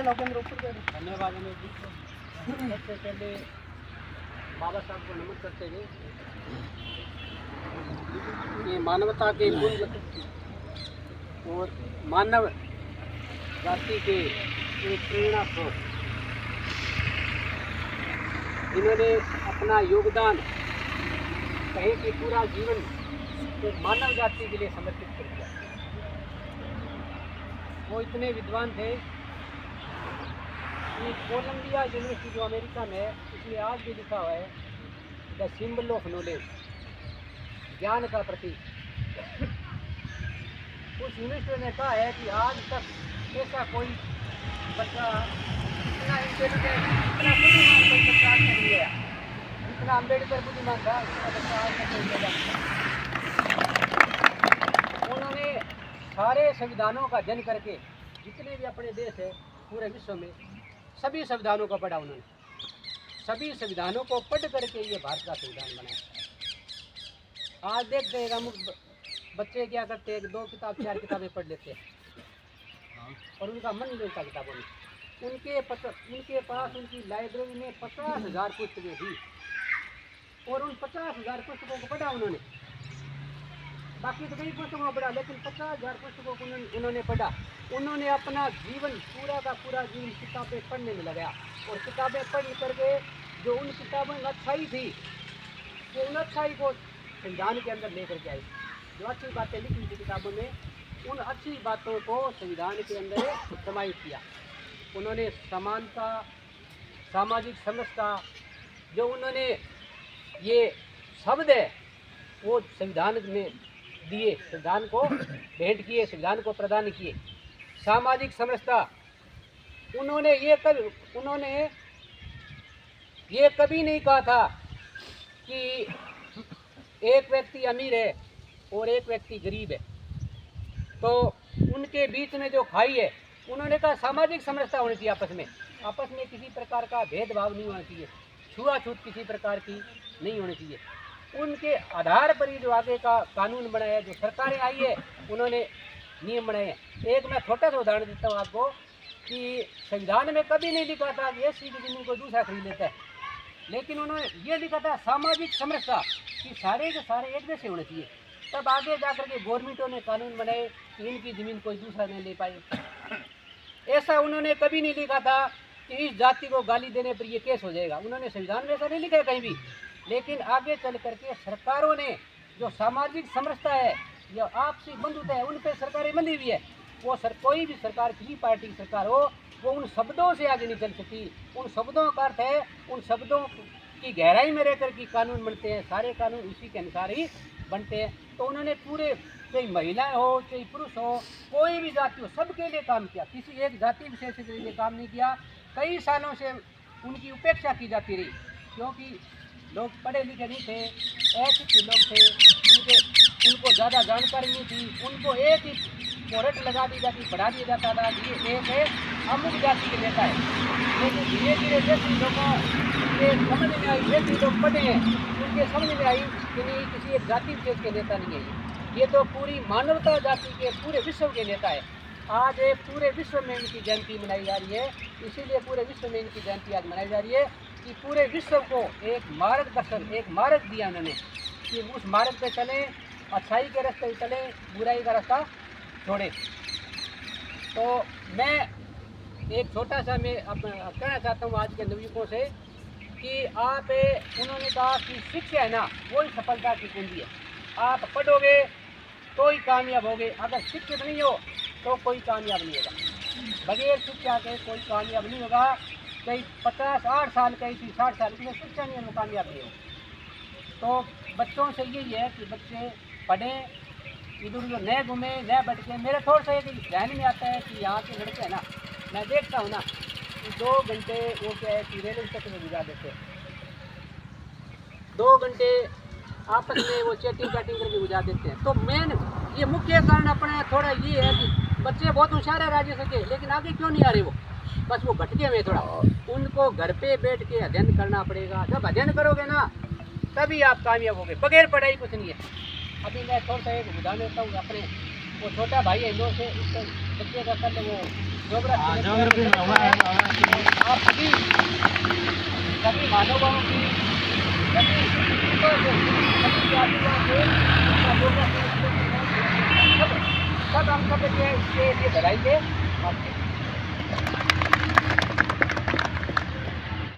धन्यवाद अमित जी। सबसे पहले बाबा साहब को नमन करते हुए ये मानवता के मूल और मानव जाति के एक प्रेरणा स्रोत, इन्होंने अपना योगदान कहे कि पूरा जीवन तो मानव जाति के लिए समर्पित कर दिया। वो इतने विद्वान थे कि कोलंबिया यूनिवर्सिटी जो अमेरिका में है, इसमें आज भी लिखा हुआ है द सिंबल ऑफ नॉलेज, ज्ञान का प्रतीक। उस यूनिवर्सिटी ने कहा है कि आज तक ऐसा कोई बच्चा इतना इंटेलिजेंट, इतना बुद्धिमान कोई बच्चा आज तक नहीं है। जितना अम्बेडकर बुद्धिमान था उतना बच्चा आज तक नहीं है। उन्होंने सारे संविधानों का अध्ययन करके, जितने भी अपने देश है पूरे विश्व में, सभी संविधानों को पढ़ा उन्होंने। सभी संविधानों को पढ़ करके ये भारत का संविधान बनाया। आज देखते हैं हम बच्चे क्या करते हैं, 2 किताब 4 किताबें पढ़ लेते हैं और उनका मन नहीं लगता किताबों में। उनके पास उनकी लाइब्रेरी में 50,000 पुस्तकें थी और उन 50,000 पुस्तकों को पढ़ा उन्होंने। बाकी तो कई पुस्तकों को पढ़ा, लेकिन 50,000 पुस्तकों को उन्होंने पढ़ा। उन्होंने अपना जीवन पूरा का पूरा जीवन किताबें पढ़ने में लगाया और किताबें पढ़ करके जो उन किताबों में अच्छाई थी, वो उन अच्छाई को संविधान के अंदर लेकर के आई। जो अच्छी बातें लिखी थी किताबों में, उन अच्छी बातों को संविधान के अंदर समाहित किया। उन्होंने समानता, सामाजिक समरसता, जो उन्होंने ये शब्द है वो संविधान में दिए, संविधान को भेंट किए, संविधान को प्रदान किए। सामाजिक समरसता, उन्होंने ये कभी नहीं कहा था कि एक व्यक्ति अमीर है और एक व्यक्ति गरीब है, तो उनके बीच में जो खाई है, उन्होंने कहा सामाजिक समरसता होनी चाहिए। आपस में किसी प्रकार का भेदभाव नहीं होना चाहिए, छुआछूत किसी प्रकार की नहीं होनी चाहिए। उनके आधार पर ही जो आगे का कानून बनाया, जो सरकारें आई है, उन्होंने नियम बनाए हैं। एक मैं छोटा सा उदाहरण देता हूँ आपको कि संविधान में कभी नहीं लिखा था कि ऐसी की जमीन को दूसरा खरीद लेता है, लेकिन उन्होंने ये लिखा था सामाजिक समरसता, कि सारे के सारे एक जैसे होने चाहिए। तब आगे जाकर के गवर्नमेंटों ने कानून बनाए कि इनकी ज़मीन कोई दूसरा नहीं ले पाए। ऐसा उन्होंने कभी नहीं लिखा था कि इस जाति को गाली देने पर ये केस हो जाएगा। उन्होंने संविधान में ऐसा नहीं लिखा है कहीं भी। लेकिन आगे चल करके सरकारों ने जो सामाजिक समरसता है, जो आपसी बंधुता है, उन पर सरकारें बंधी हुई है। वो कोई भी सरकार, किसी पार्टी की सरकार हो, वो उन शब्दों से आगे नहीं चल सकती। उन शब्दों का अर्थ है, उन शब्दों की गहराई में रहकर के कानून बनते हैं। सारे कानून उसी के अनुसार ही बनते हैं। तो उन्होंने पूरे, चाहे महिलाएं हो चाहे पुरुष हो, कोई भी जाति हो, सबके लिए काम किया। किसी एक जाति विशेष के लिए काम नहीं किया। कई सालों से उनकी उपेक्षा की जाती रही, क्योंकि लोग पढ़े लिखे नहीं थे, अशिक्षित लोग थे, उनको ज़्यादा जानकारी नहीं थी। उनको एक ही मोहरत लगा दी जाती, बढ़ा दिया जाता था कि ये एक है, अमुक जाति के नेता है। लेकिन धीरे धीरे जैसे लोगों के समझ में आई, जैसे लोग पढ़े हैं, उनके समझ में आई कि नहीं, किसी एक जाति विशेष के नेता नहीं है, ये तो पूरी मानवता जाति के पूरे विश्व के नेता है। आज एक पूरे विश्व में इनकी जयंती मनाई जा रही है। इसीलिए पूरे विश्व में इनकी जयंती आज मनाई जा रही है कि पूरे विश्व को एक मार्गदर्शन, एक मार्ग दिया उन्होंने कि उस मार्ग पे चलें, अच्छाई के रास्ते चलें, बुराई का रास्ता छोड़ें। तो मैं एक छोटा सा मैं कहना चाहता हूँ आज के नवयुवकों से कि उन्होंने कहा कि शिक्षा है ना, वही सफलता की कुंजी है। आप पढ़ोगे तो ही कामयाब होगे, अगर शिक्षित नहीं हो तो कोई कामयाब नहीं होगा। बगैर शिक्षा के कोई कामयाब नहीं होगा। कई 50-60 साल, कई 60 साल की शिक्षा नहीं है, वो कामयाब नहीं हो। तो बच्चों से यही है कि बच्चे पढ़ें, इधर उधर न घूमें, न भटके। मेरे थोड़ा सा ये ध्यान में आता है कि यहाँ के लड़के हैं ना, मैं देखता हूँ ना कि 2 घंटे वो क्या है कि रेलवे स्टेशन में गुजार देते हैं, 2 घंटे आपस में वो चैटिंग करके गुजार देते हैं। तो मेन ये मुख्य कारण अपना थोड़ा ये है कि बच्चे बहुत होशियार है राज्य के, लेकिन आगे क्यों नहीं आ रहे वो, बस वो भटके हुए थोड़ा। उनको घर पे बैठ के अध्ययन करना पड़ेगा। जब अध्ययन करोगे ना तभी आप कामयाब होगे, बगैर पढ़ाई कुछ नहीं है। अभी मैं थोड़ा सा एक उदाहरण देता हूँ अपने वो छोटा भाई है इंदौर से, उससे बच्चे का कल वो ज्योग्राफी में हुआ है। आप सभी मानवों की सब हम सब इसके लिए धराई